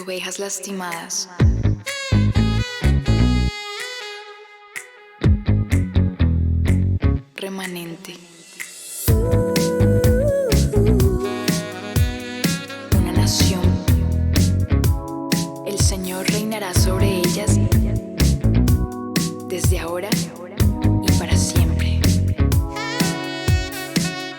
ovejas lastimadas. Remanente. Una nación. El Señor reinará sobre ellas desde ahora y para siempre.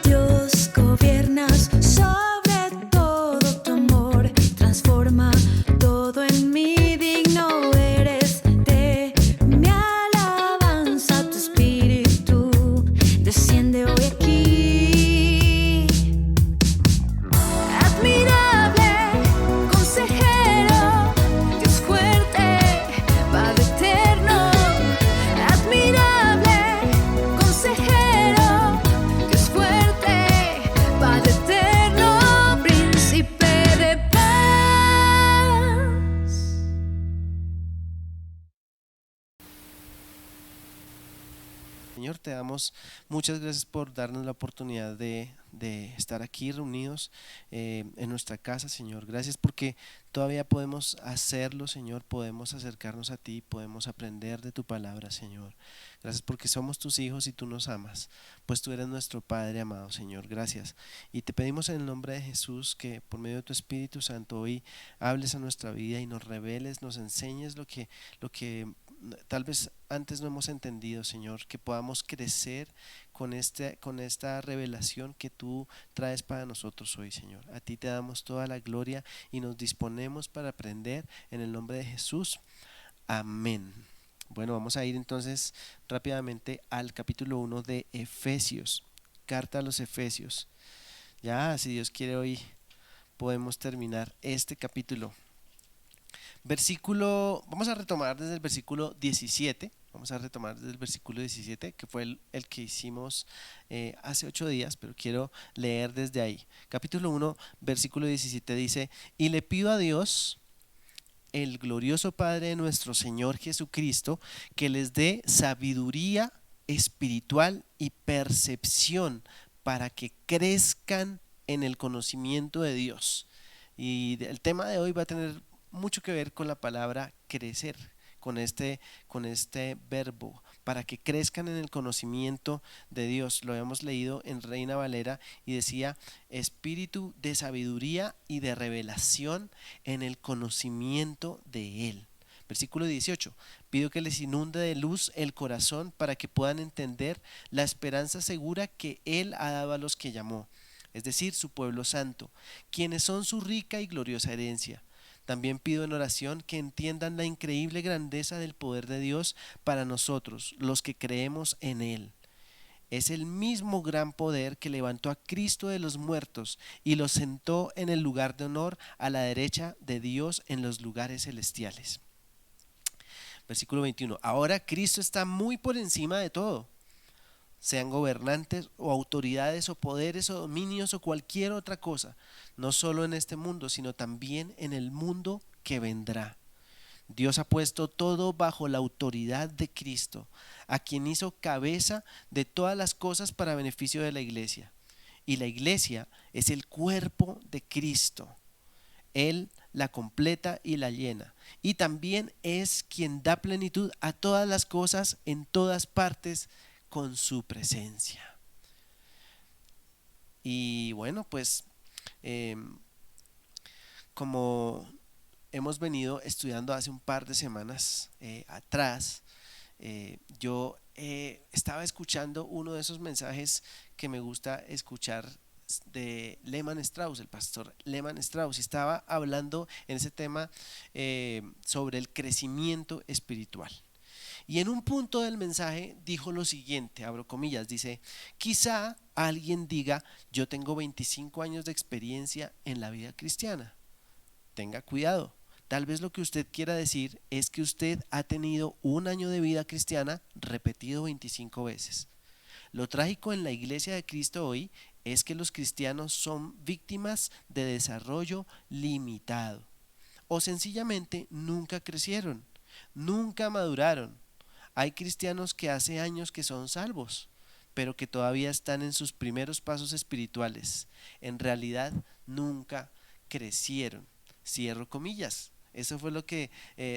Dios, gobiernas sobre todo, tu amor transforma todo en mí. Digno eres de mi alabanza, tu espíritu desciende hoy aquí. Admirable, consejero, Dios fuerte, Padre eterno. Admirable, consejero, Dios fuerte, Padre eterno, príncipe de paz. Señor, te damos muchas gracias por darnos la oportunidad de estar aquí reunidos en nuestra casa, Señor. Gracias porque todavía podemos hacerlo, Señor. Podemos acercarnos a ti, podemos aprender de tu palabra, Señor. Gracias porque somos tus hijos y tú nos amas, pues tú eres nuestro Padre amado, Señor. Gracias. Y te pedimos en el nombre de Jesús que por medio de tu Espíritu Santo hoy hables a nuestra vida y nos reveles, nos enseñes lo que tal vez antes no hemos entendido, Señor, que podamos crecer con esta revelación que tú traes para nosotros hoy, Señor. A ti te damos toda la gloria y nos disponemos para aprender en el nombre de Jesús. Amén. Bueno, vamos a ir entonces rápidamente al capítulo 1 de Efesios, carta a los Efesios. Ya, si Dios quiere, hoy podemos terminar este capítulo. Vamos a retomar desde el versículo 17. Vamos a retomar desde el versículo 17, que fue el que hicimos hace 8 días, pero quiero leer desde ahí. Capítulo 1, versículo 17 dice: y le pido a Dios, el glorioso Padre de nuestro Señor Jesucristo, que les dé sabiduría espiritual y percepción para que crezcan en el conocimiento de Dios. Y el tema de hoy va a tener mucho que ver con la palabra crecer, con este verbo, para que crezcan en el conocimiento de Dios. Lo habíamos leído en Reina Valera y decía: espíritu de sabiduría y de revelación en el conocimiento de Él. Versículo 18: pido que les inunde de luz el corazón para que puedan entender la esperanza segura que Él ha dado a los que llamó, es decir, su pueblo santo, quienes son su rica y gloriosa herencia. También pido en oración que entiendan la increíble grandeza del poder de Dios para nosotros, los que creemos en Él. Es el mismo gran poder que levantó a Cristo de los muertos y lo sentó en el lugar de honor a la derecha de Dios en los lugares celestiales. Versículo 21. Ahora Cristo está muy por encima de todo, sean gobernantes o autoridades o poderes o dominios o cualquier otra cosa, no solo en este mundo, sino también en el mundo que vendrá. Dios ha puesto todo bajo la autoridad de Cristo, a quien hizo cabeza de todas las cosas para beneficio de la iglesia. Y la iglesia es el cuerpo de Cristo. Él la completa y la llena. Y también es quien da plenitud a todas las cosas en todas partes con su presencia. Y bueno, pues como hemos venido estudiando hace un par de semanas atrás, yo estaba escuchando uno de esos mensajes que me gusta escuchar de Lehman Strauss, el pastor Lehman Strauss, y estaba hablando en ese tema sobre el crecimiento espiritual. Y en un punto del mensaje dijo lo siguiente, abro comillas, dice: quizá alguien diga, yo tengo 25 años de experiencia en la vida cristiana. Tenga cuidado, tal vez lo que usted quiera decir es que usted ha tenido un año de vida cristiana repetido 25 veces. Lo trágico en la iglesia de Cristo hoy es que los cristianos son víctimas de desarrollo limitado, o sencillamente nunca crecieron, nunca maduraron. Hay cristianos que hace años que son salvos, pero que todavía están en sus primeros pasos espirituales. En realidad nunca crecieron. Cierro comillas. Eso fue lo que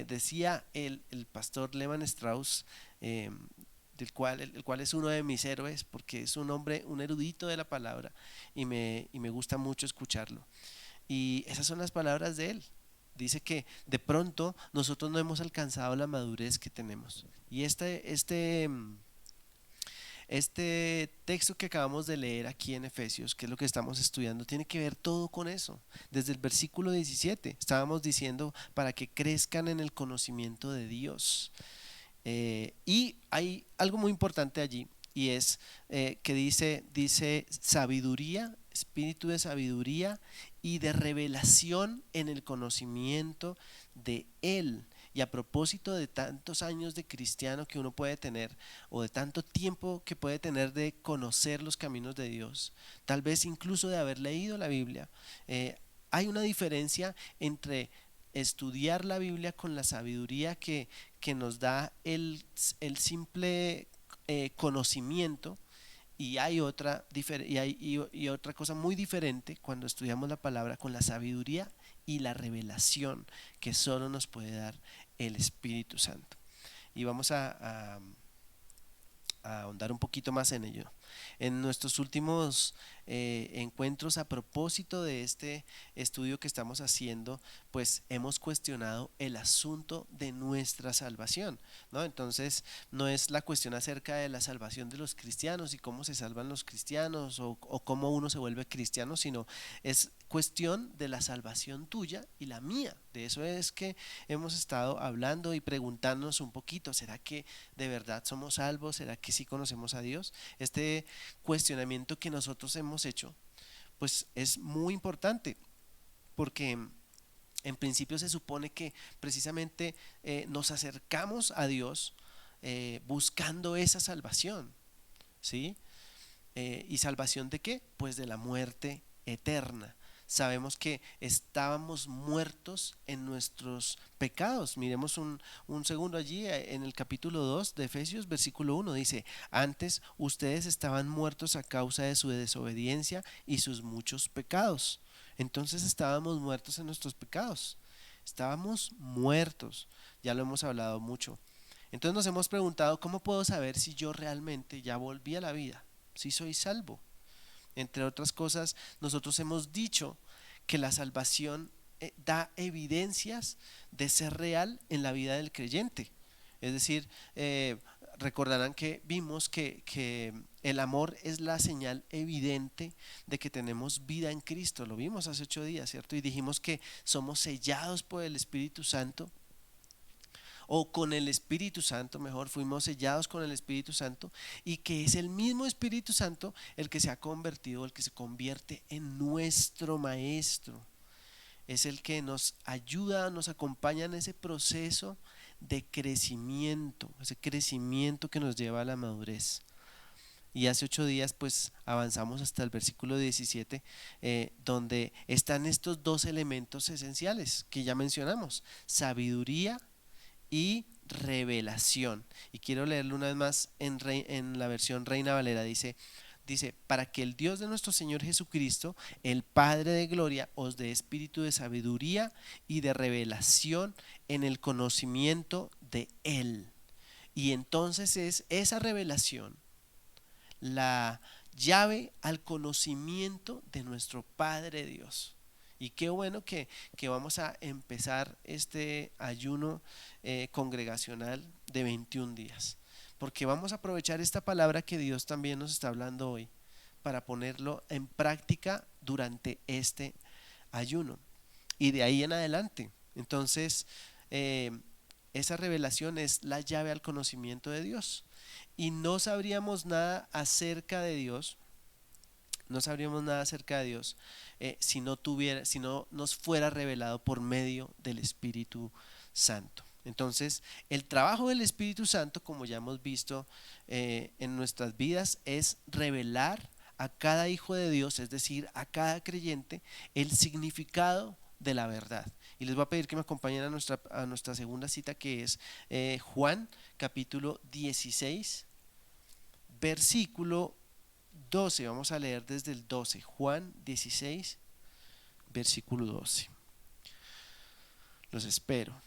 decía el pastor Lehman Strauss, el cual es uno de mis héroes, porque es un hombre, un erudito de la palabra, y me gusta mucho escucharlo. Y esas son las palabras de él. Dice que de pronto nosotros no hemos alcanzado la madurez que tenemos. Y este texto que acabamos de leer aquí en Efesios, que es lo que estamos estudiando, tiene que ver todo con eso. Desde el versículo 17 estábamos diciendo para que crezcan en el conocimiento de Dios. Y hay algo muy importante allí, y es que dice sabiduría, espíritu de sabiduría y de revelación en el conocimiento de Él. Y a propósito de tantos años de cristiano que uno puede tener, o de tanto tiempo que puede tener de conocer los caminos de Dios, tal vez incluso de haber leído la Biblia, hay una diferencia entre estudiar la Biblia con la sabiduría que nos da el simple conocimiento, y hay otra cosa muy diferente cuando estudiamos la palabra con la sabiduría y la revelación que solo nos puede dar el Espíritu Santo. Y vamos a ahondar un poquito más en ello. En nuestros últimos encuentros, a propósito de este estudio que estamos haciendo, pues hemos cuestionado el asunto de nuestra salvación, ¿no? Entonces no es la cuestión acerca de la salvación de los cristianos y cómo se salvan los cristianos, o cómo uno se vuelve cristiano, sino es cuestión de la salvación tuya y la mía. De eso es que hemos estado hablando y preguntándonos un poquito: ¿será que de verdad somos salvos? ¿Será que sí conocemos a Dios? Este cuestionamiento que nosotros hemos hecho, pues es muy importante, porque en principio se supone que precisamente nos acercamos a Dios buscando esa salvación, ¿sí? ¿Y salvación de qué? Pues de la muerte eterna. Sabemos que estábamos muertos en nuestros pecados. Miremos un segundo allí en el capítulo 2 de Efesios, versículo 1, dice: antes ustedes estaban muertos a causa de su desobediencia y sus muchos pecados. Entonces estábamos muertos en nuestros pecados. Estábamos muertos, ya lo hemos hablado mucho. Entonces nos hemos preguntado: ¿cómo puedo saber si yo realmente ya volví a la vida? Si soy salvo. Entre otras cosas, nosotros hemos dicho que la salvación da evidencias de ser real en la vida del creyente. Es decir, recordarán que vimos que el amor es la señal evidente de que tenemos vida en Cristo. Lo vimos hace 8 días, ¿cierto? Y dijimos que somos sellados por el Espíritu Santo, o con el Espíritu Santo, mejor, fuimos sellados con el Espíritu Santo, y que es el mismo Espíritu Santo el que se ha convertido, el que se convierte en nuestro maestro. Es el que nos ayuda, nos acompaña en ese proceso de crecimiento, ese crecimiento que nos lleva a la madurez. Y hace 8 días pues avanzamos hasta el versículo 17, donde están estos dos elementos esenciales que ya mencionamos: sabiduría y revelación. Y quiero leerlo una vez más en la versión Reina Valera. Dice: para que el Dios de nuestro Señor Jesucristo, el Padre de gloria, os dé espíritu de sabiduría y de revelación en el conocimiento de Él. Y entonces es esa revelación la llave al conocimiento de nuestro Padre Dios. Y qué bueno que vamos a empezar este ayuno congregacional de 21 días, porque vamos a aprovechar esta palabra que Dios también nos está hablando hoy para ponerlo en práctica durante este ayuno y de ahí en adelante. Entonces esa revelación es la llave al conocimiento de Dios, y no sabríamos nada acerca de Dios, si no nos fuera revelado por medio del Espíritu Santo. Entonces, el trabajo del Espíritu Santo, como ya hemos visto en nuestras vidas, es revelar a cada hijo de Dios, es decir, a cada creyente, el significado de la verdad. Y les voy a pedir que me acompañen a nuestra segunda cita, que es Juan capítulo 16, versículo 12. Vamos a leer desde el 12. Juan 16, versículo 12. Los espero.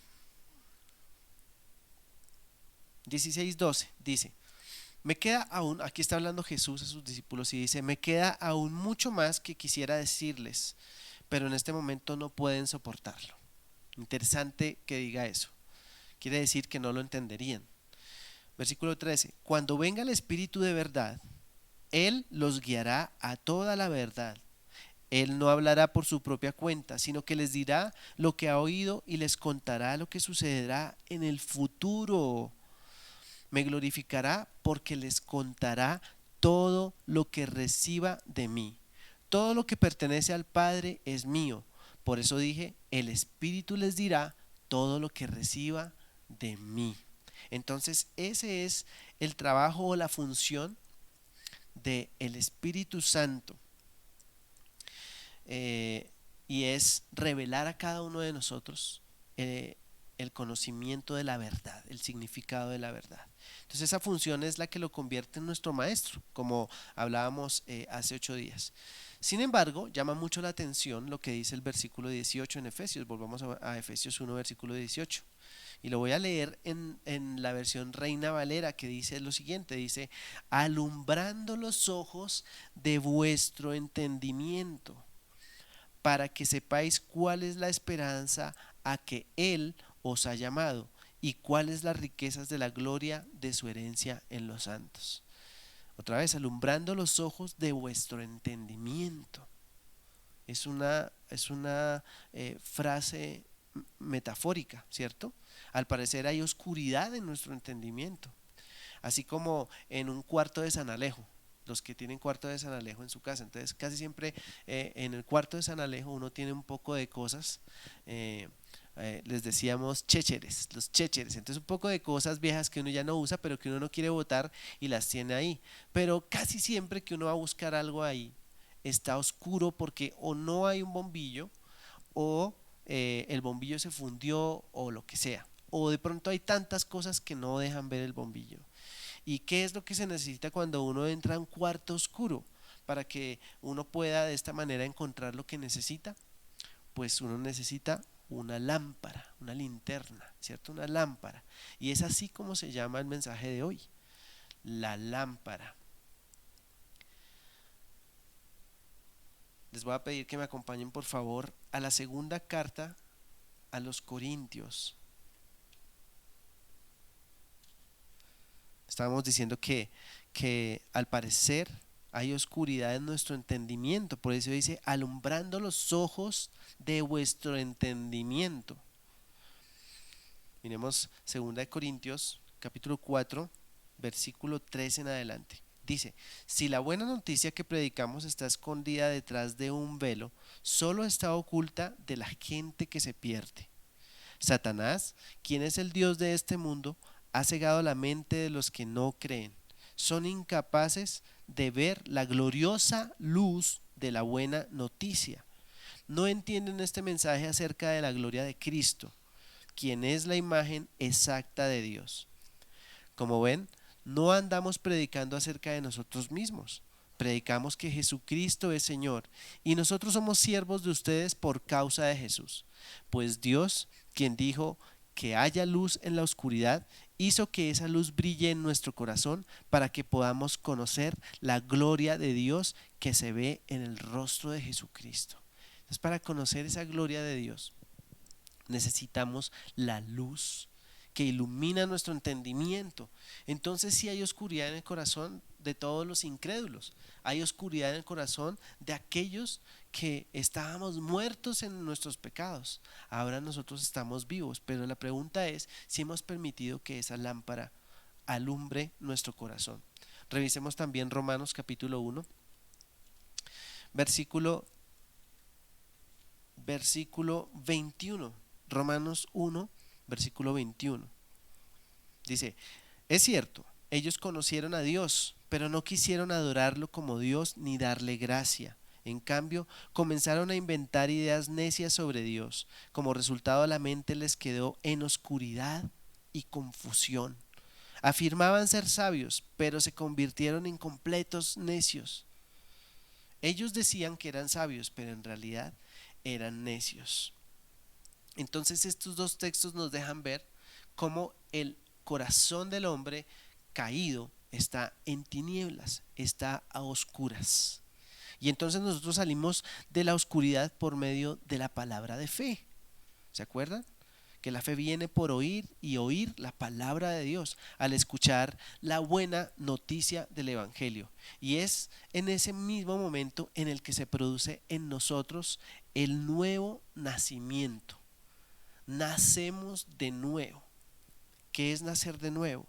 16:12 dice: me queda aún, aquí está hablando Jesús a sus discípulos y dice: me queda aún mucho más que quisiera decirles, pero en este momento no pueden soportarlo. Interesante que diga eso. Quiere decir que no lo entenderían. Versículo 13: cuando venga el Espíritu de verdad, Él los guiará a toda la verdad. Él no hablará por su propia cuenta, sino que les dirá lo que ha oído y les contará lo que sucederá en el futuro. Me glorificará porque les contará todo lo que reciba de mí. Todo lo que pertenece al Padre es mío. Por eso dije, el Espíritu les dirá todo lo que reciba de mí. Entonces ese es el trabajo o la función del Espíritu Santo. Y es revelar a cada uno de nosotros el conocimiento de la verdad, el significado de la verdad. Entonces esa función es la que lo convierte en nuestro maestro, como hablábamos hace 8 días. Sin embargo, llama mucho la atención lo que dice el versículo 18 en Efesios. Volvamos a Efesios 1, versículo 18. Y lo voy a leer en la versión Reina Valera, que dice lo siguiente, dice: alumbrando los ojos de vuestro entendimiento, para que sepáis cuál es la esperanza a que Él os ha llamado y cuáles las riquezas de la gloria de su herencia en los santos. Otra vez, alumbrando los ojos de vuestro entendimiento. Es una frase metafórica, ¿cierto? Al parecer hay oscuridad en nuestro entendimiento, así como en un cuarto de San Alejo. Los que tienen cuarto de San Alejo en su casa, entonces casi siempre en el cuarto de San Alejo uno tiene un poco de cosas, les decíamos chécheres, los chécheres, entonces un poco de cosas viejas que uno ya no usa pero que uno no quiere botar y las tiene ahí, pero casi siempre que uno va a buscar algo ahí está oscuro porque o no hay un bombillo o el bombillo se fundió o lo que sea, o de pronto hay tantas cosas que no dejan ver el bombillo. ¿Y qué es lo que se necesita cuando uno entra a un cuarto oscuro para que uno pueda de esta manera encontrar lo que necesita? Pues uno necesita una lámpara, una linterna, ¿cierto? Una lámpara. Y es así como se llama el mensaje de hoy, la lámpara. Les voy a pedir que me acompañen por favor a la segunda carta a los Corintios. Estábamos diciendo que al parecer hay oscuridad en nuestro entendimiento, por eso dice alumbrando los ojos de vuestro entendimiento. Miremos 2 Corintios capítulo 4 versículo 3 en adelante. Dice: si la buena noticia que predicamos está escondida detrás de un velo, solo está oculta de la gente que se pierde. Satanás, quien es el Dios de este mundo, ha cegado la mente de los que no creen. Son incapaces de ver la gloriosa luz de la buena noticia. No entienden este mensaje acerca de la gloria de Cristo, quien es la imagen exacta de Dios. Como ven, no andamos predicando acerca de nosotros mismos. Predicamos que Jesucristo es Señor y nosotros somos siervos de ustedes por causa de Jesús. Pues Dios, quien dijo que haya luz en la oscuridad, hizo que esa luz brille en nuestro corazón para que podamos conocer la gloria de Dios que se ve en el rostro de Jesucristo. Entonces, para conocer esa gloria de Dios necesitamos la luz que ilumina nuestro entendimiento. Entonces sí hay oscuridad en el corazón de todos los incrédulos, hay oscuridad en el corazón de aquellos que estábamos muertos en nuestros pecados. Ahora nosotros estamos vivos, pero la pregunta es si hemos permitido que esa lámpara alumbre nuestro corazón. Revisemos también Romanos capítulo 1 versículo 21. Romanos 1 versículo 21. Dice: es cierto, ellos conocieron a Dios, pero no quisieron adorarlo como Dios ni darle gracia. En cambio, comenzaron a inventar ideas necias sobre Dios. Como resultado, la mente les quedó en oscuridad y confusión. Afirmaban ser sabios, pero se convirtieron en completos necios. Ellos decían que eran sabios, pero en realidad eran necios. Entonces estos dos textos nos dejan ver cómo el corazón del hombre caído está en tinieblas, está a oscuras. Y entonces nosotros salimos de la oscuridad por medio de la palabra de fe. ¿Se acuerdan? Que la fe viene por oír y oír la palabra de Dios al escuchar la buena noticia del Evangelio. Y es en ese mismo momento en el que se produce en nosotros el nuevo nacimiento. Nacemos de nuevo. ¿Qué es nacer de nuevo?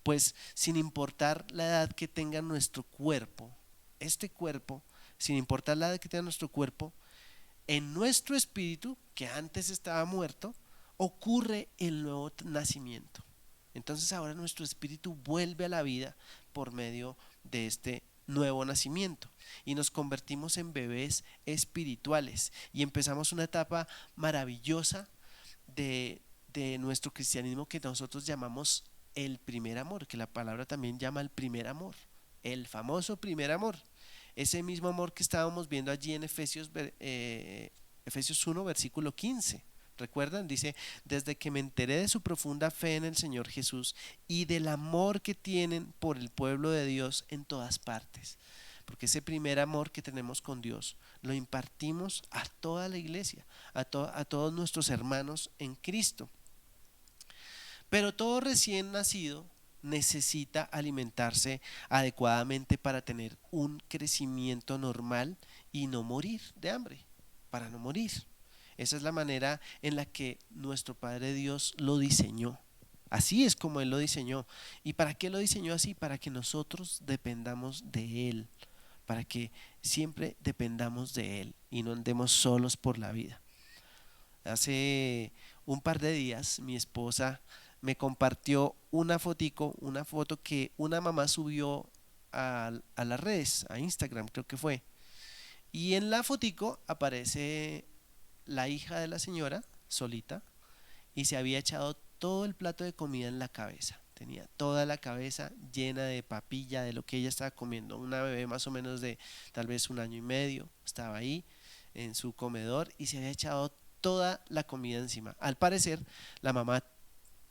Pues sin importar la edad que tenga nuestro cuerpo, este cuerpo, sin importar la edad que tenga nuestro cuerpo, en nuestro espíritu, que antes estaba muerto, ocurre el nuevo nacimiento. Entonces ahora nuestro espíritu vuelve a la vida por medio de este nuevo nacimiento y nos convertimos en bebés espirituales y empezamos una etapa maravillosa de nuestro cristianismo que nosotros llamamos el primer amor, que la palabra también llama el primer amor, el famoso primer amor. Ese mismo amor que estábamos viendo allí en Efesios 1, versículo 15. ¿Recuerdan? Dice, desde que me enteré de su profunda fe en el Señor Jesús y del amor que tienen por el pueblo de Dios en todas partes. Porque ese primer amor que tenemos con Dios lo impartimos a toda la iglesia, a todos nuestros hermanos en Cristo. Pero todo recién nacido necesita alimentarse adecuadamente para tener un crecimiento normal y no morir de hambre, para no morir. Esa es la manera en la que nuestro Padre Dios lo diseñó. Así es como Él lo diseñó. ¿Y para qué lo diseñó así? Para que nosotros dependamos de Él, para que siempre dependamos de Él y no andemos solos por la vida. Hace un par de días mi esposa me compartió una foto que una mamá subió a las redes, a Instagram creo que fue. Y en la fotico aparece la hija de la señora solita y se había echado todo el plato de comida en la cabeza. Tenía toda la cabeza llena de papilla de lo que ella estaba comiendo. Una bebé más o menos de tal vez 1 año y medio estaba ahí en su comedor y se había echado toda la comida encima. Al parecer la mamá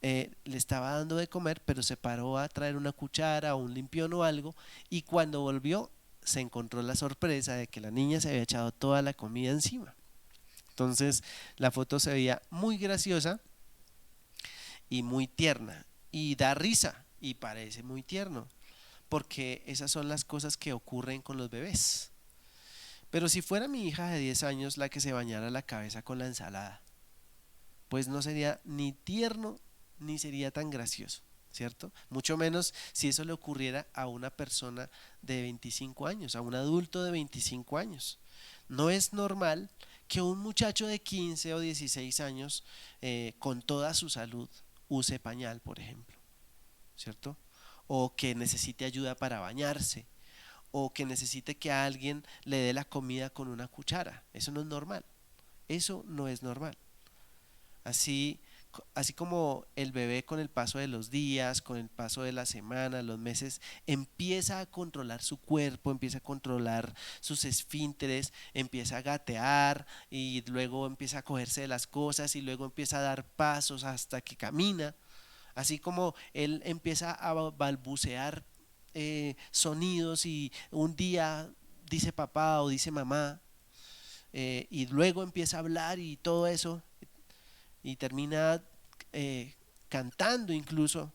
le estaba dando de comer, pero se paró a traer una cuchara o un limpión o algo y cuando volvió se encontró la sorpresa de que la niña se había echado toda la comida encima. Entonces la foto se veía muy graciosa y muy tierna y da risa y parece muy tierno porque esas son las cosas que ocurren con los bebés. Pero si fuera mi hija de 10 años la que se bañara la cabeza con la ensalada, pues no sería ni tierno ni sería tan gracioso, ¿cierto? Mucho menos si eso le ocurriera a una persona de 25 años, a un adulto de 25 años. No es normal que un muchacho de 15 o 16 años con toda su salud use pañal, por ejemplo, ¿cierto? O que necesite ayuda para bañarse, o que necesite que alguien le dé la comida con una cuchara. Eso no es normal. Eso no es normal. Así como el bebé con el paso de los días, con el paso de las semanas, los meses, empieza a controlar su cuerpo, empieza a controlar sus esfínteres, empieza a gatear y luego empieza a cogerse de las cosas y luego empieza a dar pasos hasta que camina. Así como él empieza a balbucear sonidos y un día dice papá o dice mamá y luego empieza a hablar y todo eso y termina cantando incluso,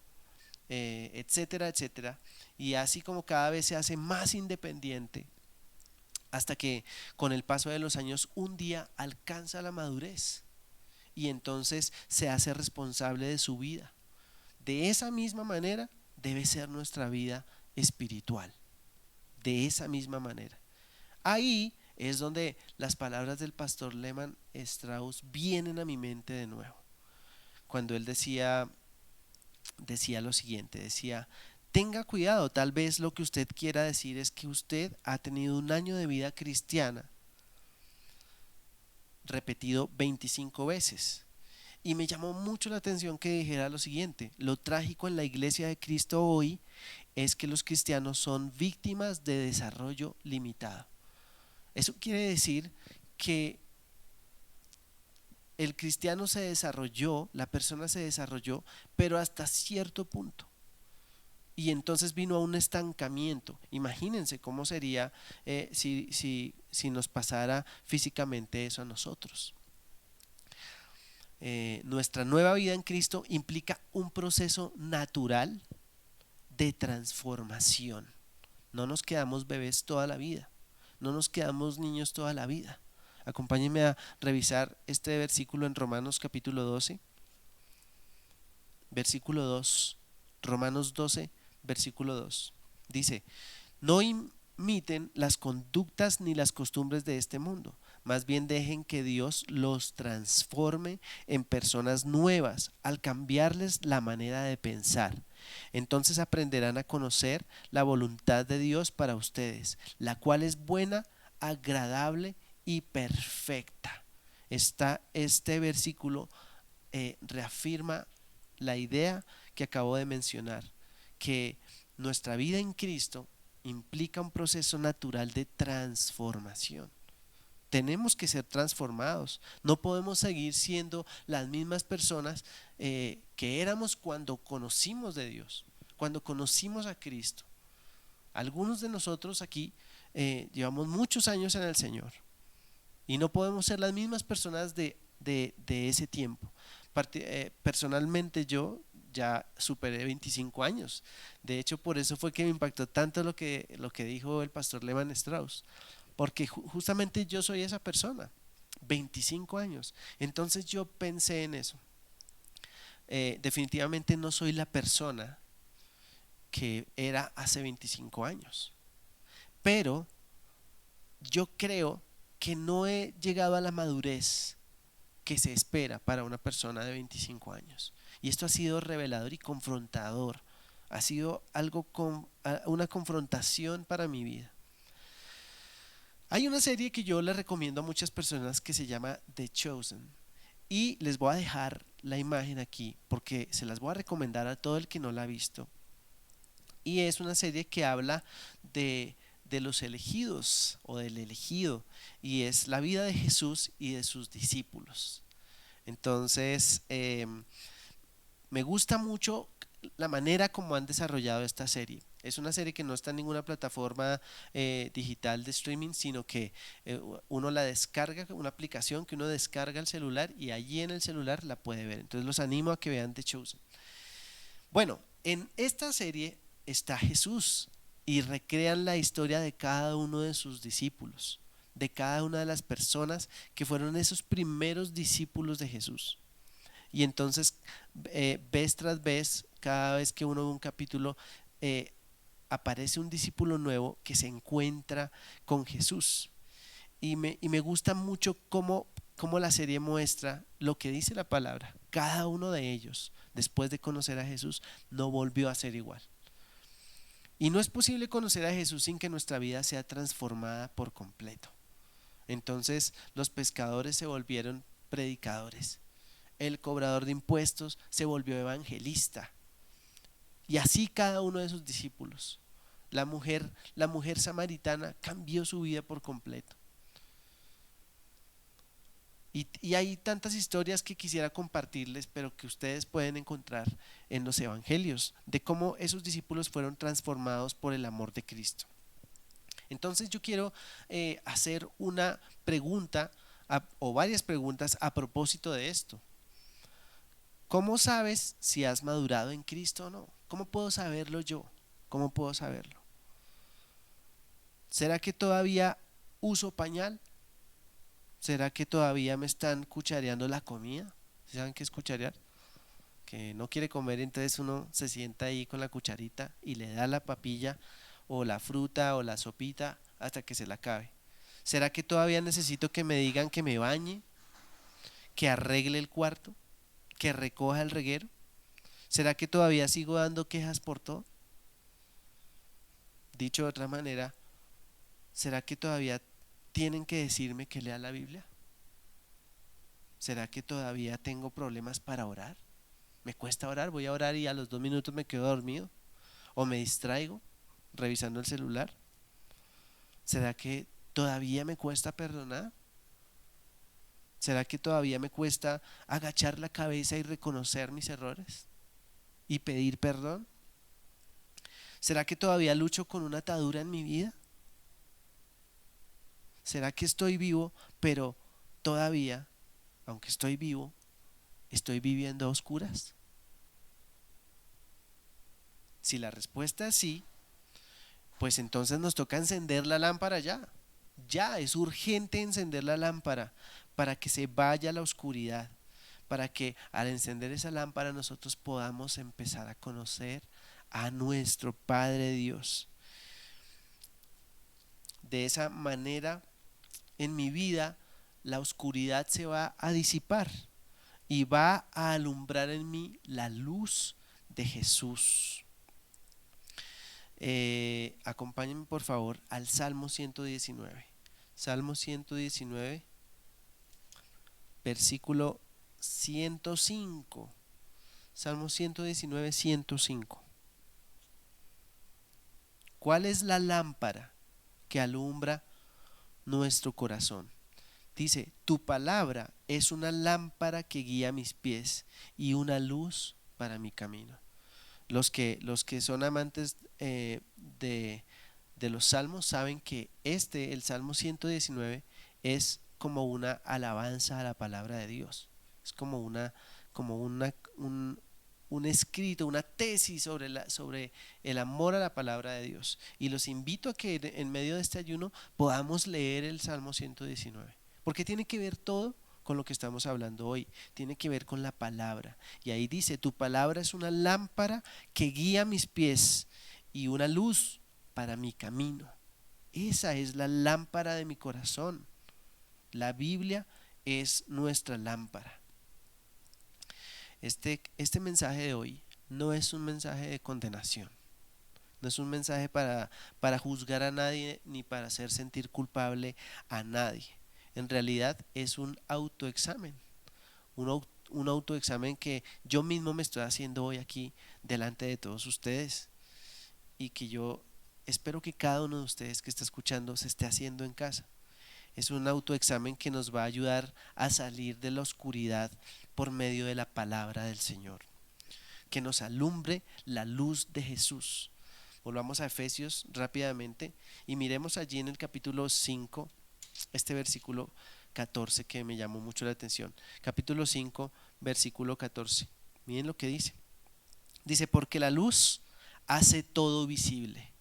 etcétera, etcétera. Y así como cada vez se hace más independiente hasta que con el paso de los años un día alcanza la madurez y entonces se hace responsable de su vida. De esa misma manera debe ser nuestra vida espiritual. De esa misma manera. Ahí es donde las palabras del pastor Lehman Strauss vienen a mi mente de nuevo. Cuando él decía lo siguiente, decía, tenga cuidado, tal vez lo que usted quiera decir es que usted ha tenido un año de vida cristiana repetido 25 veces. Y me llamó mucho la atención que dijera lo siguiente, lo trágico en la iglesia de Cristo hoy es que los cristianos son víctimas de desarrollo limitado. Eso quiere decir que el cristiano se desarrolló, la persona se desarrolló, pero hasta cierto punto. Y entonces vino a un estancamiento. Imagínense cómo sería si nos pasara físicamente eso a nosotros. Nuestra nueva vida en Cristo implica un proceso natural de transformación. No nos quedamos bebés toda la vida, no nos quedamos niños toda la vida. Acompáñenme a revisar este versículo en Romanos capítulo 12, versículo 2. Romanos 12, versículo 2. Dice: no imiten las conductas ni las costumbres de este mundo, más bien dejen que Dios los transforme en personas nuevas al cambiarles la manera de pensar. Entonces aprenderán a conocer la voluntad de Dios para ustedes, la cual es buena, agradable y perfecta. Este versículo reafirma la idea que acabo de mencionar, que nuestra vida en Cristo implica un proceso natural de transformación. Tenemos que ser transformados. No podemos seguir siendo las mismas personas que éramos cuando conocimos de Dios, cuando conocimos a Cristo. Algunos de nosotros aquí llevamos muchos años en el Señor y no podemos ser las mismas personas de ese tiempo. Personalmente yo ya superé 25 años. De hecho, por eso fue que me impactó tanto lo que dijo el pastor Lehman Strauss, porque justamente yo soy esa persona, 25 años. Entonces yo pensé en eso. Definitivamente no soy la persona que era hace 25 años, pero yo creo que no he llegado a la madurez que se espera para una persona de 25 años. Y esto ha sido revelador y confrontador. Ha sido una confrontación para mi vida. Hay una serie que yo le recomiendo a muchas personas que se llama The Chosen. Y les voy a dejar la imagen aquí porque se las voy a recomendar a todo el que no la ha visto. Y es una serie que habla de los elegidos o del elegido, y es la vida de Jesús y de sus discípulos. Entonces me gusta mucho la manera como han desarrollado esta serie. Es una serie que no está en ninguna plataforma digital de streaming, sino que uno la descarga, una aplicación que uno descarga al celular, y allí en el celular la puede ver. Entonces los animo a que vean The Chosen. Bueno, en esta serie está Jesús y recrean la historia de cada uno de sus discípulos, de cada una de las personas que fueron esos primeros discípulos de Jesús. Y entonces vez tras vez, cada vez que uno ve un capítulo, aparece un discípulo nuevo que se encuentra con Jesús. Y me gusta mucho cómo la serie muestra lo que dice la palabra. Cada uno de ellos, después de conocer a Jesús, no volvió a ser igual. Y no es posible conocer a Jesús sin que nuestra vida sea transformada por completo. Entonces los pescadores se volvieron predicadores, el cobrador de impuestos se volvió evangelista, y así cada uno de sus discípulos. La mujer samaritana cambió su vida por completo. Y hay tantas historias que quisiera compartirles, pero que ustedes pueden encontrar en los evangelios, de cómo esos discípulos fueron transformados por el amor de Cristo. Entonces yo quiero hacer una pregunta o varias preguntas a propósito de esto. ¿Cómo sabes si has madurado en Cristo o no? ¿Cómo puedo saberlo yo? ¿Cómo puedo saberlo? ¿Será que todavía uso pañal? ¿Será que todavía me están cuchareando la comida? ¿Saben qué es cucharear? Que no quiere comer, entonces uno se sienta ahí con la cucharita y le da la papilla o la fruta o la sopita hasta que se la acabe. ¿Será que todavía necesito que me digan que me bañe, que arregle el cuarto, que recoja el reguero? ¿Será que todavía sigo dando quejas por todo? Dicho de otra manera, ¿será que todavía tienen que decirme que lea la Biblia? ¿Será que todavía tengo problemas para orar? ¿Me cuesta orar? Voy a orar y a los 2 minutos me quedo dormido, o me distraigo revisando el celular. ¿Será que todavía me cuesta perdonar? ¿Será que todavía me cuesta agachar la cabeza y reconocer mis errores y pedir perdón? ¿Será que todavía lucho con una atadura en mi vida? ¿Será que estoy vivo, pero todavía, aunque estoy vivo, estoy viviendo a oscuras? Si la respuesta es sí, pues entonces nos toca encender la lámpara ya. Ya es urgente encender la lámpara para que se vaya la oscuridad, para que al encender esa lámpara nosotros podamos empezar a conocer a nuestro Padre Dios. De esa manera, en mi vida, la oscuridad se va a disipar y va a alumbrar en mí la luz de Jesús. Acompáñenme por favor al Salmo 119. Salmo 119, versículo 105. Salmo 119, 105. ¿Cuál es la lámpara que alumbra nuestro corazón? Dice, tu palabra es una lámpara que guía mis pies y una luz para mi camino. Los que son amantes de los salmos saben que el Salmo 119, es como una alabanza a la palabra de Dios. Es como un escrito, una tesis sobre el amor a la palabra de Dios. Y los invito a que en medio de este ayuno podamos leer el Salmo 119, porque tiene que ver todo con lo que estamos hablando hoy, tiene que ver con la palabra. Y ahí dice, tu palabra es una lámpara que guía mis pies y una luz para mi camino. Esa es la lámpara de mi corazón. La Biblia es nuestra lámpara. Este mensaje de hoy no es un mensaje de condenación, no es un mensaje para juzgar a nadie ni para hacer sentir culpable a nadie. En realidad es un autoexamen, un autoexamen que yo mismo me estoy haciendo hoy aquí delante de todos ustedes, y que yo espero que cada uno de ustedes que está escuchando se esté haciendo en casa. Es un autoexamen que nos va a ayudar a salir de la oscuridad por medio de la palabra del Señor, que nos alumbre la luz de Jesús. Volvamos a Efesios rápidamente y miremos allí en el capítulo 5, este versículo 14 que me llamó mucho la atención. Capítulo 5, versículo 14. Miren lo que dice. Dice, porque la luz hace todo visible.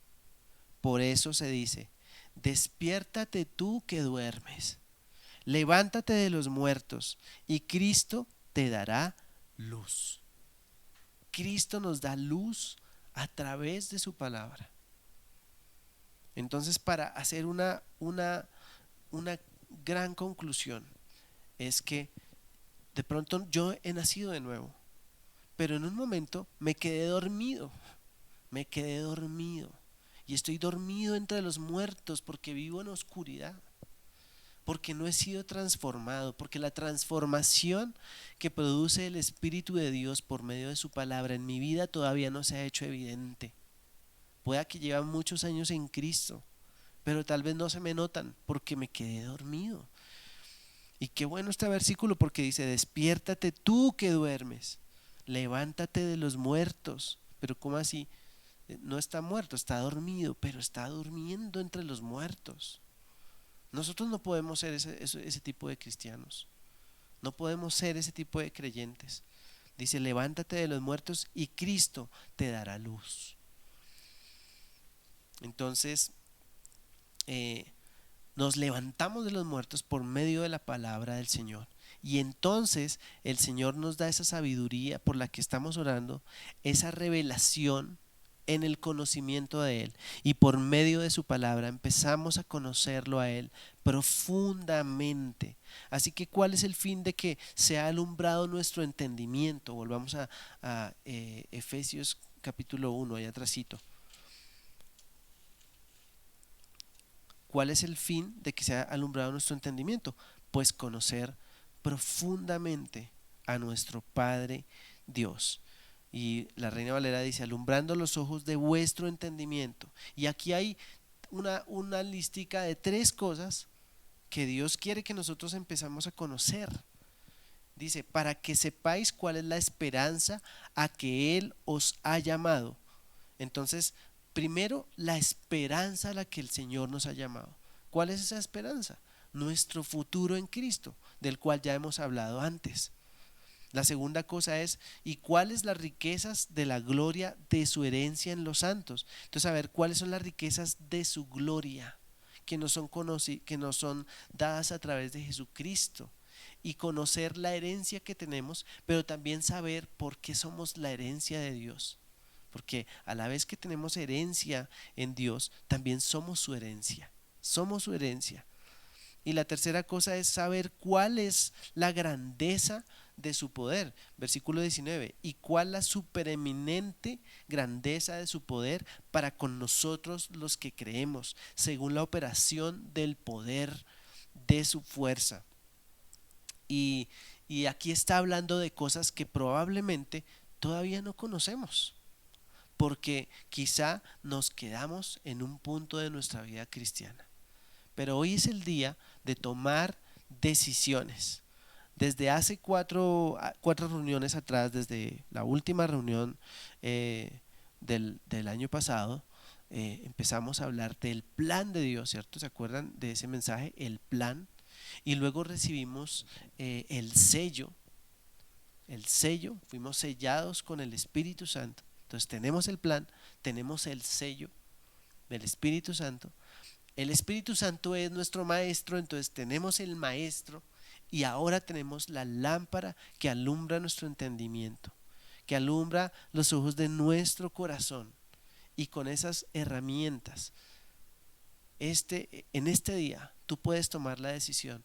Por eso se dice, despiértate tú que duermes, levántate de los muertos y Cristo te dará luz. Cristo nos da luz a través de su palabra. Entonces, para hacer una gran conclusión, es que de pronto yo he nacido de nuevo, pero en un momento me quedé dormido y estoy dormido entre los muertos porque vivo en oscuridad, porque no he sido transformado, porque la transformación que produce el Espíritu de Dios por medio de su palabra en mi vida todavía no se ha hecho evidente. Pueda que llevan muchos años en Cristo, pero tal vez no se me notan porque me quedé dormido. Y qué bueno este versículo, porque dice, despiértate tú que duermes, levántate de los muertos. Pero ¿cómo así? No está muerto, está dormido, pero está durmiendo entre los muertos. Nosotros no podemos ser ese tipo de cristianos, no podemos ser ese tipo de creyentes. Dice, levántate de los muertos y Cristo te dará luz. Entonces, nos levantamos de los muertos por medio de la palabra del Señor, y entonces el Señor nos da esa sabiduría por la que estamos orando, esa revelación en el conocimiento de Él, y por medio de su palabra empezamos a conocerlo a Él profundamente. Así que ¿cuál es el fin de que sea alumbrado nuestro entendimiento? Volvamos a Efesios capítulo 1, allá atrásito. ¿Cuál es el fin de que sea alumbrado nuestro entendimiento? Pues conocer profundamente a nuestro Padre Dios. Y la Reina Valera dice, alumbrando los ojos de vuestro entendimiento. Y aquí hay una listica de 3 cosas que Dios quiere que nosotros empezamos a conocer. Dice, para que sepáis cuál es la esperanza a que Él os ha llamado. Entonces, primero, la esperanza a la que el Señor nos ha llamado. ¿Cuál es esa esperanza? Nuestro futuro en Cristo, del cual ya hemos hablado antes. La segunda cosa es, ¿y cuáles las riquezas de la gloria de su herencia en los santos? Entonces, a ver, ¿cuáles son las riquezas de su gloria que nos son dadas a través de Jesucristo? Y conocer la herencia que tenemos, pero también saber por qué somos la herencia de Dios. Porque a la vez que tenemos herencia en Dios, también somos su herencia. Somos su herencia. Y la tercera cosa es saber cuál es la grandeza de su poder. Versículo 19. Y cuál la supereminente grandeza de su poder para con nosotros los que creemos, según la operación del poder de su fuerza. Y aquí está hablando de cosas que probablemente todavía no conocemos, porque quizá nos quedamos en un punto de nuestra vida cristiana. Pero hoy es el día de tomar decisiones. Desde hace cuatro reuniones atrás, desde la última reunión del año pasado, empezamos a hablar del plan de Dios, ¿cierto? ¿Se acuerdan de ese mensaje? El plan. Y luego recibimos el sello, fuimos sellados con el Espíritu Santo. Entonces tenemos el plan, tenemos el sello del Espíritu Santo. El Espíritu Santo es nuestro maestro, entonces tenemos el maestro y ahora tenemos la lámpara que alumbra nuestro entendimiento, que alumbra los ojos de nuestro corazón. Y con esas herramientas, en este día tú puedes tomar la decisión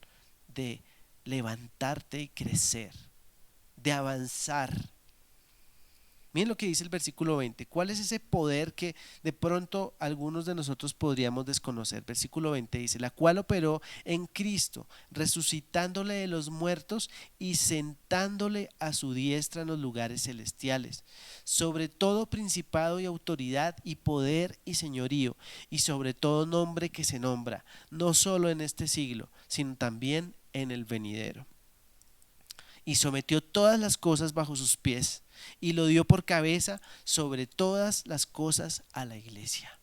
de levantarte y crecer, de avanzar. Miren lo que dice el versículo 20. ¿Cuál es ese poder que de pronto algunos de nosotros podríamos desconocer? Versículo 20 dice, la cual operó en Cristo, resucitándole de los muertos y sentándole a su diestra en los lugares celestiales, sobre todo principado y autoridad y poder y señorío, y sobre todo nombre que se nombra, no solo en este siglo, sino también en el venidero. Y sometió todas las cosas bajo sus pies y lo dio por cabeza sobre todas las cosas a la iglesia,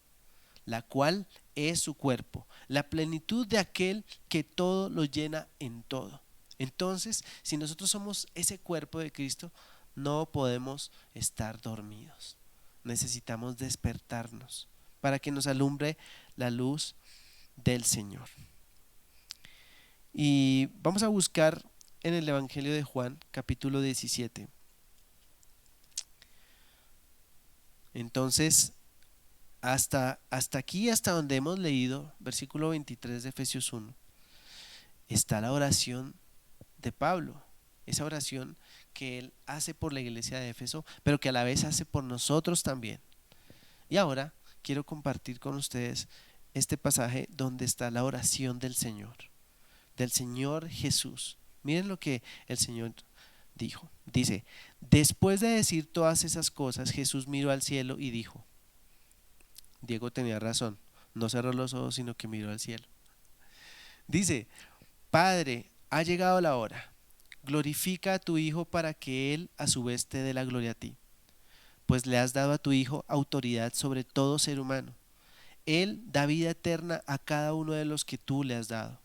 la cual es su cuerpo, la plenitud de aquel que todo lo llena en todo. Entonces, si nosotros somos ese cuerpo de Cristo, no podemos estar dormidos. Necesitamos despertarnos para que nos alumbre la luz del Señor. Y vamos a buscar en el Evangelio de Juan, capítulo 17. Entonces, hasta aquí, hasta donde hemos leído, versículo 23 de Efesios 1, está la oración de Pablo, esa oración que él hace por la iglesia de Éfeso, pero que a la vez hace por nosotros también. Y ahora quiero compartir con ustedes este pasaje donde está la oración del Señor Jesús. Miren lo que el Señor dijo. Dice, después de decir todas esas cosas, Jesús miró al cielo y dijo, Diego tenía razón, no cerró los ojos, sino que miró al cielo. Dice, Padre, ha llegado la hora, glorifica a tu Hijo para que Él a su vez te dé la gloria a ti, pues le has dado a tu Hijo autoridad sobre todo ser humano. Él da vida eterna a cada uno de los que tú le has dado.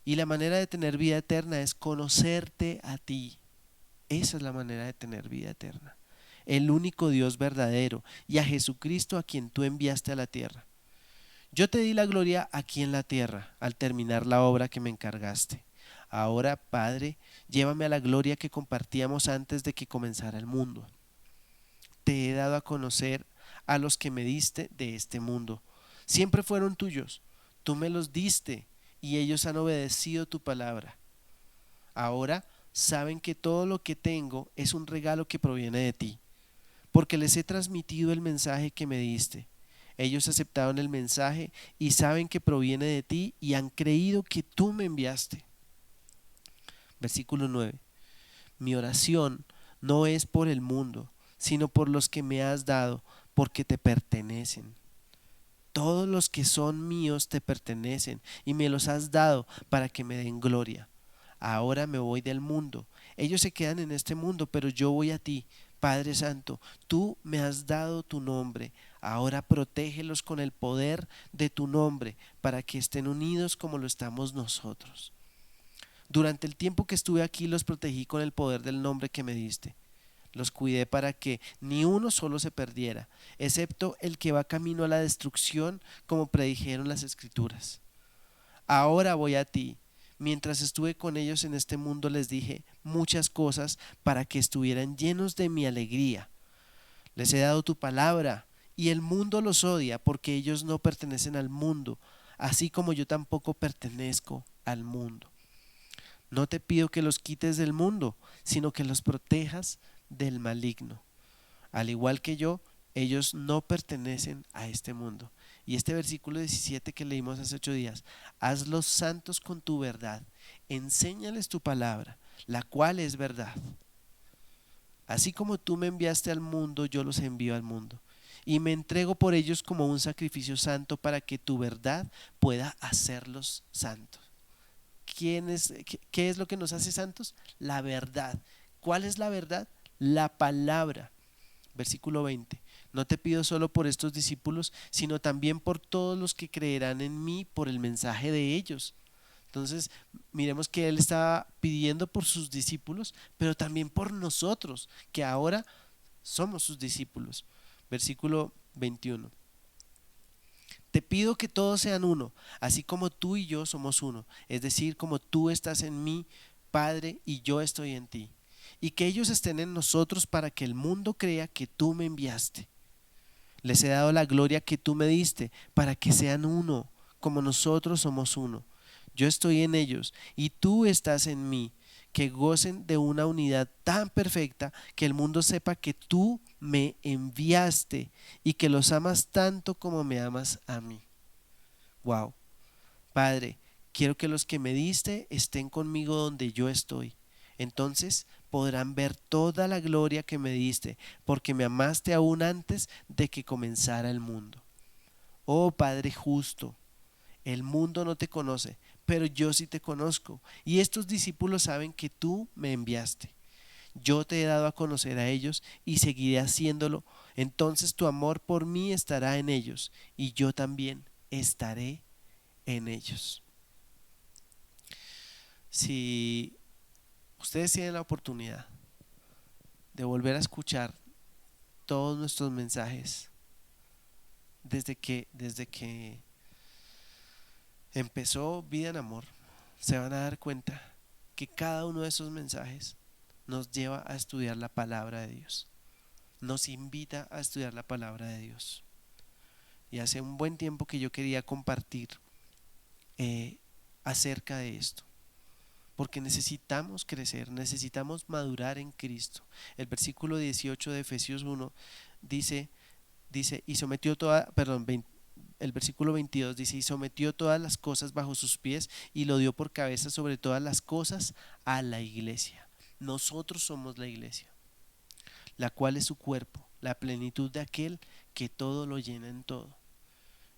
Y la manera de tener vida eterna es conocerte a ti. Esa es la manera de tener vida eterna. El único Dios verdadero y a Jesucristo a quien tú enviaste a la tierra. Yo te di la gloria aquí en la tierra al terminar la obra que me encargaste. Ahora, Padre, llévame a la gloria que compartíamos antes de que comenzara el mundo. Te he dado a conocer a los que me diste de este mundo. Siempre fueron tuyos. Tú me los diste y ellos han obedecido tu palabra. Ahora saben que todo lo que tengo es un regalo que proviene de ti, porque les he transmitido el mensaje que me diste. Ellos aceptaron el mensaje y saben que proviene de ti y han creído que tú me enviaste. Versículo 9. Mi oración no es por el mundo, sino por los que me has dado, porque te pertenecen. Todos los que son míos te pertenecen y me los has dado para que me den gloria. Ahora me voy del mundo. Ellos se quedan en este mundo, pero yo voy a ti. Padre Santo, tú me has dado tu nombre. Ahora protégelos con el poder de tu nombre para que estén unidos como lo estamos nosotros. Durante el tiempo que estuve aquí los protegí con el poder del nombre que me diste. Los cuidé para que ni uno solo se perdiera, excepto el que va camino a la destrucción, como predijeron las Escrituras. Ahora voy a ti. Mientras estuve con ellos en este mundo les dije muchas cosas para que estuvieran llenos de mi alegría. Les he dado tu palabra y el mundo los odia porque ellos no pertenecen al mundo, así como yo tampoco pertenezco al mundo. No te pido que los quites del mundo, sino que los protejas del maligno. Al igual que yo, ellos no pertenecen a este mundo. Y este versículo 17 que leímos hace 8 días, hazlos santos con tu verdad, enséñales tu palabra, la cual es verdad. Así como tú me enviaste al mundo, yo los envío al mundo. Y me entrego por ellos como un sacrificio santo para que tu verdad pueda hacerlos santos. ¿Qué es lo que nos hace santos? La verdad. ¿Cuál es la verdad? La palabra. Versículo 20. No te pido solo por estos discípulos, sino también por todos los que creerán en mí por el mensaje de ellos. Entonces, miremos que él estaba pidiendo por sus discípulos, pero también por nosotros, que ahora somos sus discípulos. Versículo 21. Te pido que todos sean uno, así como tú y yo somos uno, es decir, como tú estás en mí, Padre, y yo estoy en ti, y que ellos estén en nosotros para que el mundo crea que tú me enviaste. Les he dado la gloria que tú me diste, para que sean uno, como nosotros somos uno. Yo estoy en ellos, y tú estás en mí, que gocen de una unidad tan perfecta que el mundo sepa que tú me enviaste y que los amas tanto como me amas a mí. Wow. Padre, quiero que los que me diste estén conmigo donde yo estoy. Entonces podrán ver toda la gloria que me diste, porque me amaste aún antes de que comenzara el mundo. Oh Padre justo, el mundo no te conoce, pero yo sí te conozco, y estos discípulos saben que tú me enviaste. Yo te he dado a conocer a ellos y seguiré haciéndolo. Entonces tu amor por mí estará en ellos y yo también estaré en ellos. Si ustedes tienen la oportunidad de volver a escuchar todos nuestros mensajes desde que empezó Vida en Amor, se van a dar cuenta que cada uno de esos mensajes nos lleva a estudiar la palabra de Dios, nos invita a estudiar la palabra de Dios. Y hace un buen tiempo que yo quería compartir acerca de esto, porque necesitamos crecer, necesitamos madurar en Cristo. El versículo 18 de Efesios 1 dice y sometió el versículo 22 dice, y sometió todas las cosas bajo sus pies y lo dio por cabeza sobre todas las cosas a la iglesia. Nosotros somos la iglesia, la cual es su cuerpo, la plenitud de aquel que todo lo llena en todo.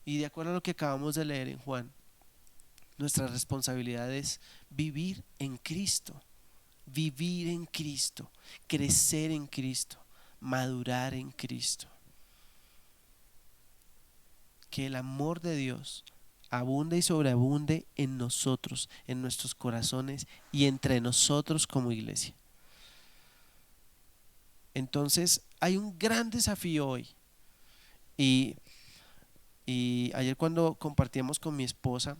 Y de acuerdo a lo que acabamos de leer en Juan, nuestra responsabilidad es vivir en Cristo, crecer en Cristo, madurar en Cristo. Que el amor de Dios abunde y sobreabunde en nosotros, en nuestros corazones y entre nosotros como iglesia. Entonces hay un gran desafío hoy y ayer cuando compartíamos con mi esposa,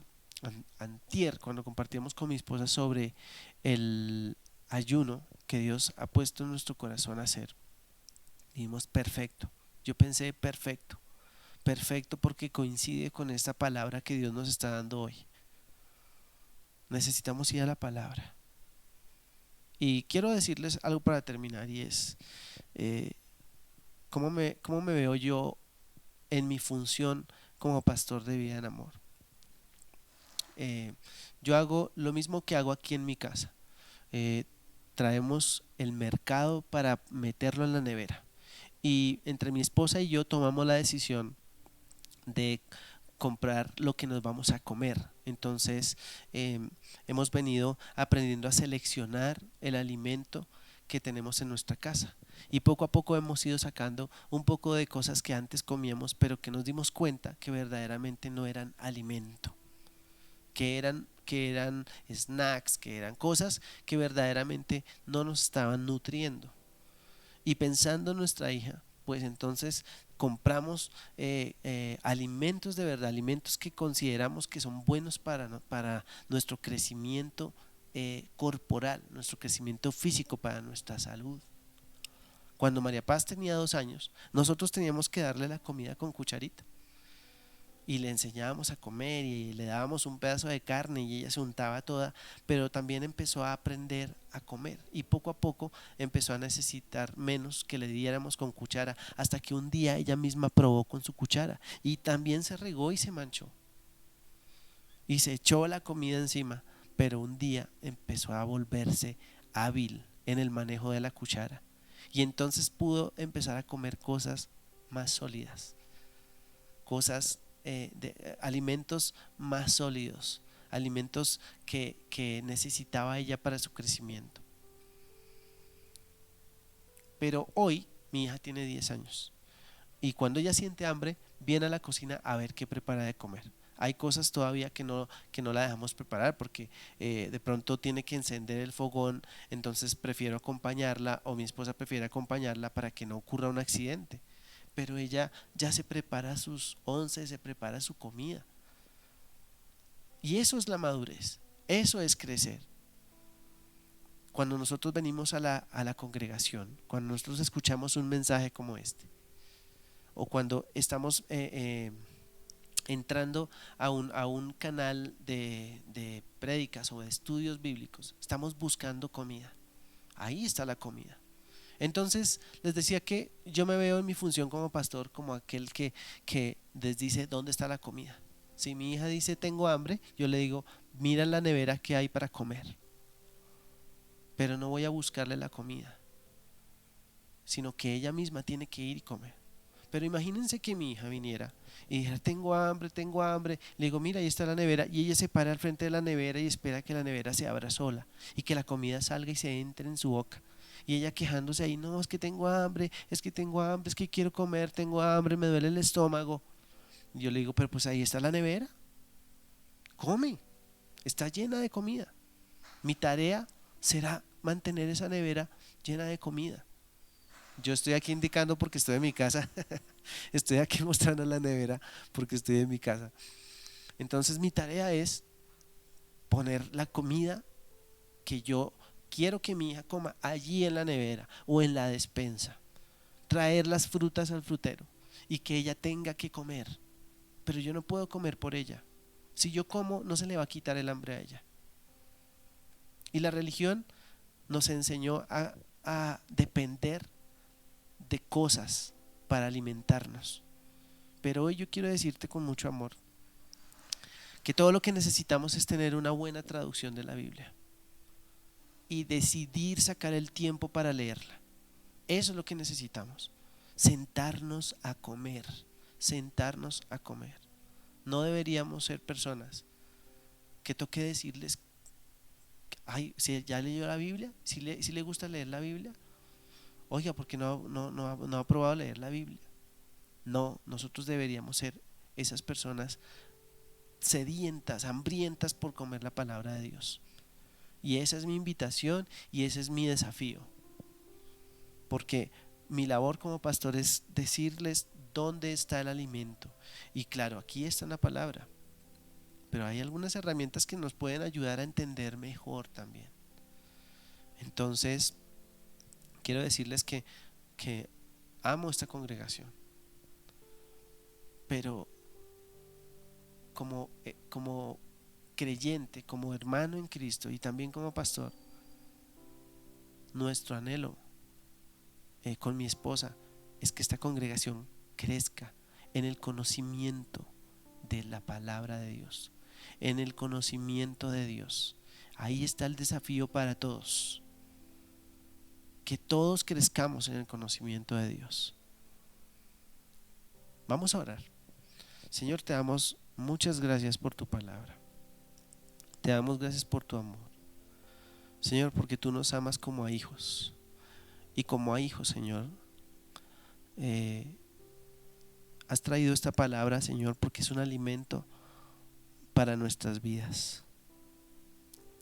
antier cuando compartíamos con mi esposa sobre el ayuno que Dios ha puesto en nuestro corazón a hacer, dijimos perfecto. Yo pensé perfecto porque coincide con esta palabra que Dios nos está dando hoy. Necesitamos ir a la palabra. Y quiero decirles algo para terminar, y es cómo me veo yo en mi función como pastor de Vida en Amor. Yo hago lo mismo que hago aquí en mi casa. Traemos el mercado para meterlo en la nevera, y entre mi esposa y yo tomamos la decisión de comprar lo que nos vamos a comer. Entonces hemos venido aprendiendo a seleccionar el alimento que tenemos en nuestra casa, y poco a poco hemos ido sacando un poco de cosas que antes comíamos, pero que nos dimos cuenta que verdaderamente no eran alimento, que eran snacks, que eran cosas que verdaderamente no nos estaban nutriendo. Y pensando en nuestra hija, pues entonces compramos alimentos de verdad, alimentos que consideramos que son buenos para nuestro crecimiento corporal, nuestro crecimiento físico, para nuestra salud. Cuando María Paz tenía 2 años, nosotros teníamos que darle la comida con cucharita, y le enseñábamos a comer y le dábamos un pedazo de carne y ella se untaba toda, pero también empezó a aprender a comer, y poco a poco empezó a necesitar menos que le diéramos con cuchara, hasta que un día ella misma probó con su cuchara y también se regó y se manchó y se echó la comida encima, pero un día empezó a volverse hábil en el manejo de la cuchara, y entonces pudo empezar a comer cosas más sólidas, cosas alimentos más sólidos, alimentos que necesitaba ella para su crecimiento. Pero hoy mi hija tiene 10 años, y cuando ella siente hambre viene a la cocina a ver qué prepara de comer. Hay cosas todavía que no la dejamos preparar, porque de pronto tiene que encender el fogón, entonces prefiero acompañarla, o mi esposa prefiere acompañarla para que no ocurra un accidente. Pero ella ya se prepara sus once, se prepara su comida. Y eso es la madurez, eso es crecer. Cuando nosotros venimos a la congregación, cuando nosotros escuchamos un mensaje como este, o cuando estamos entrando a un canal de prédicas o de estudios bíblicos, estamos buscando comida. Ahí está la comida. Entonces les decía que yo me veo en mi función como pastor como aquel que les dice dónde está la comida. Si mi hija dice tengo hambre, yo le digo mira en la nevera qué hay para comer, pero no voy a buscarle la comida, sino que ella misma tiene que ir y comer. Pero imagínense que mi hija viniera y dijera tengo hambre, le digo mira ahí está la nevera, y ella se para al frente de la nevera y espera que la nevera se abra sola y que la comida salga y se entre en su boca. Y ella quejándose ahí, no, es que tengo hambre, es que tengo hambre, es que quiero comer, tengo hambre, me duele el estómago. Y yo le digo, pero pues ahí está la nevera, come, está llena de comida. Mi tarea será mantener esa nevera llena de comida. Yo estoy aquí indicando porque estoy en mi casa, estoy aquí mostrando la nevera porque estoy en mi casa. Entonces mi tarea es poner la comida que yo quiero que mi hija coma allí en la nevera o en la despensa, traer las frutas al frutero y que ella tenga que comer, pero yo no puedo comer por ella. Si yo como, no se le va a quitar el hambre a ella. Y la religión nos enseñó a depender de cosas para alimentarnos, pero hoy yo quiero decirte con mucho amor que todo lo que necesitamos es tener una buena traducción de la Biblia y decidir sacar el tiempo para leerla. Eso es lo que necesitamos, sentarnos a comer, sentarnos a comer. No deberíamos ser personas que toque decirles, ay, si ya leyó la Biblia, si le gusta leer la Biblia, oiga, ¿porque no ha probado leer la Biblia? No, nosotros deberíamos ser esas personas sedientas, hambrientas por comer la palabra de Dios. Y esa es mi invitación y ese es mi desafío, porque mi labor como pastor es decirles dónde está el alimento. Y claro, aquí está la palabra, pero hay algunas herramientas que nos pueden ayudar a entender mejor también. Entonces quiero decirles que amo esta congregación, pero como creyente, como hermano en Cristo y también como pastor, nuestro anhelo con mi esposa es que esta congregación crezca en el conocimiento de la palabra de Dios, en el conocimiento de Dios. Ahí está el desafío para todos, que todos crezcamos en el conocimiento de Dios. Vamos a orar. Señor, te damos muchas gracias por tu palabra. Te damos gracias por tu amor. Señor, porque tú nos amas como a hijos. Y como a hijos, Señor, has traído esta palabra, Señor, porque es un alimento para nuestras vidas.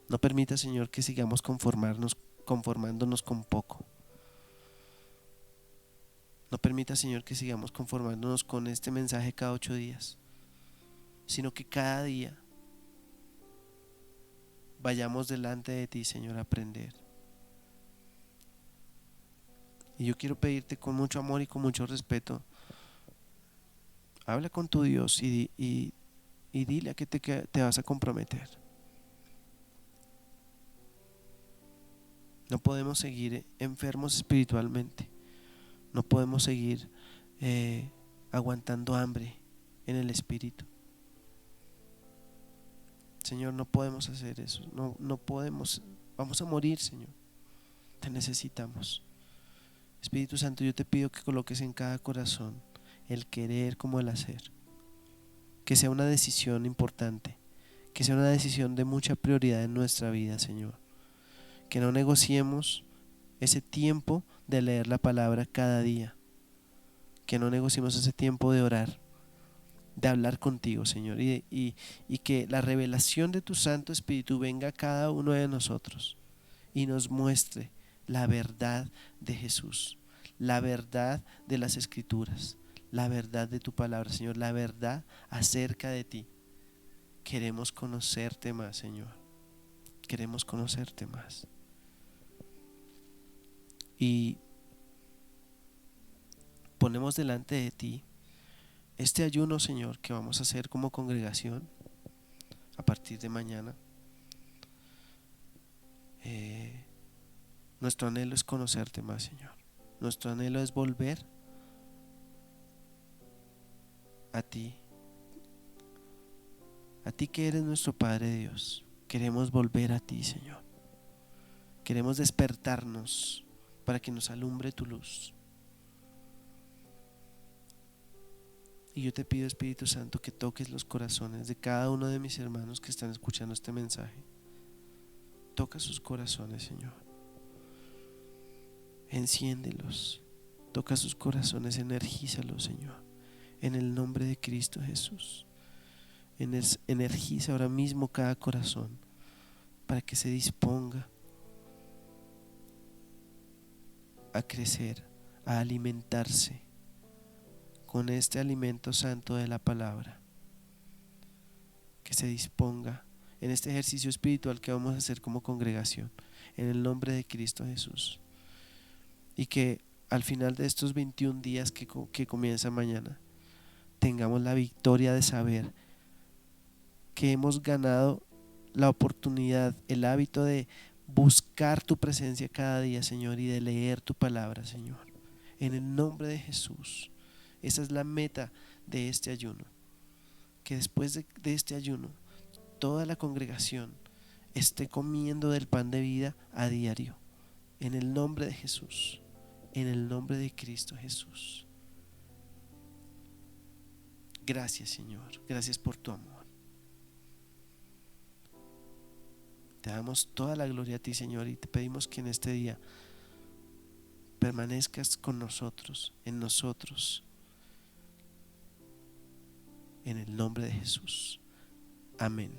No permita, Señor, que sigamos conformándonos con poco. No permita, Señor, que sigamos conformándonos con este mensaje cada 8 días, sino que cada día vayamos delante de ti, Señor, a aprender. Y yo quiero pedirte con mucho amor y con mucho respeto, habla con tu Dios y dile a qué te vas a comprometer. No podemos seguir enfermos espiritualmente. No podemos seguir aguantando hambre en el espíritu. Señor, no podemos hacer eso. No podemos. Vamos a morir, Señor. Te necesitamos. Espíritu Santo, yo te pido que coloques en cada corazón el querer como el hacer. Que sea una decisión importante. Que sea una decisión de mucha prioridad en nuestra vida, Señor. Que no negociemos ese tiempo de leer la palabra cada día. Que no negociemos ese tiempo de orar, de hablar contigo, Señor, y que la revelación de tu Santo Espíritu venga a cada uno de nosotros y nos muestre la verdad de Jesús, la verdad de las Escrituras, la verdad de tu palabra, Señor, la verdad acerca de ti. Queremos conocerte más, Señor. Queremos conocerte más. Y ponemos delante de ti este ayuno, Señor, que vamos a hacer como congregación a partir de mañana. Nuestro anhelo es conocerte más, Señor. Nuestro anhelo es volver a ti que eres nuestro Padre Dios. Queremos volver a ti, Señor. Queremos despertarnos para que nos alumbre tu luz. Y yo te pido, Espíritu Santo, que toques los corazones de cada uno de mis hermanos que están escuchando este mensaje. Toca sus corazones, Señor. Enciéndelos. Toca sus corazones, energízalos, Señor. En el nombre de Cristo Jesús. Energiza ahora mismo cada corazón para que se disponga a crecer, a alimentarse con este alimento santo de la palabra. Que se disponga en este ejercicio espiritual que vamos a hacer como congregación, en el nombre de Cristo Jesús. Y que al final de estos 21 días que comienzan mañana, tengamos la victoria de saber que hemos ganado la oportunidad, el hábito de buscar tu presencia cada día, Señor, y de leer tu palabra, Señor. En el nombre de Jesús. Esa es la meta de este ayuno. Que después de este ayuno, toda la congregación esté comiendo del pan de vida a diario. En el nombre de Jesús. En el nombre de Cristo Jesús. Gracias, Señor. Gracias por tu amor. Te damos toda la gloria a ti, Señor, y te pedimos que en este día permanezcas con nosotros, en el nombre de Jesús. Amén.